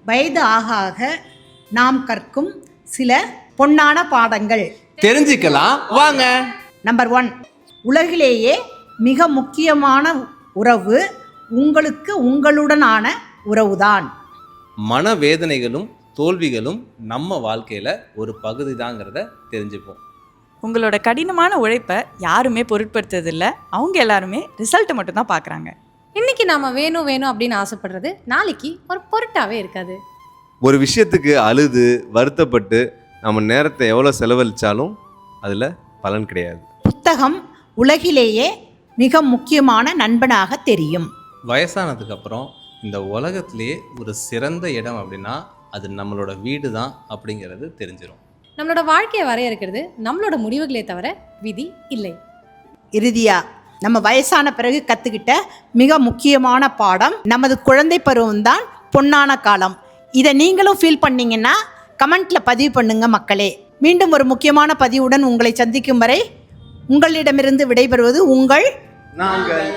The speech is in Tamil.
வயது ஆக ஆக நாம் கற்கும் சில பொன்னான பாடங்கள் தெரிஞ்சுக்கலாம் வாங்க. நம்பர் 1, உலகிலேயே மிக முக்கியமான உறவு உங்களுக்கு உங்களுடனான உறவுதான். மனவேதனைகளும் தோல்விகளும் நம்ம வாழ்க்கையில் ஒரு பகுதி தாங்கிறத தெரிஞ்சுப்போம். உங்களோட கடினமான உழைப்பை யாருமே பொருட்படுத்துறதில்ல. அவங்க எல்லாருமே ரிசல்ட்டை மட்டும்தான் பார்க்குறாங்க. இன்னைக்கு நாம வேணும் வேணும் அப்படின்னு ஆசைப்படுறது நாளைக்கு ஒரு பொருட்டாவே இருக்காது. ஒரு விஷயத்துக்கு அழுது வருத்தப்பட்டு நம்ம நேரத்தை எவ்வளோ செலவழித்தாலும் அதில் பலன் கிடையாது. புத்தகம் உலகிலேயே மிக முக்கியமான நண்பனாக தெரியும். வயசானதுக்கப்புறம் இந்த உலகத்திலேயே ஒரு சிறந்த இடம் அப்படின்னா அது நம்மளோட வீடு தான் அப்படிங்கிறது தெரிஞ்சிடும். நம்மளோட வாழ்க்கையை வரையறுக்கிறது நம்மளோட முடிவுகளே தவிர விதி இல்லை. இறுதியா நம்ம வயசான பிறகு கற்றுக்கிட்ட மிக முக்கியமான பாடம், நமது குழந்தை பருவம்தான் பொன்னான காலம். இதை நீங்களும் ஃபீல் பண்ணீங்கன்னா கமெண்ட்டில் பதிவு பண்ணுங்க மக்களே. மீண்டும் ஒரு முக்கியமான பதிவுடன் உங்களை சந்திக்கும் வரை உங்களிடமிருந்து விடைபெறுவது உங்கள் நாங்கள்.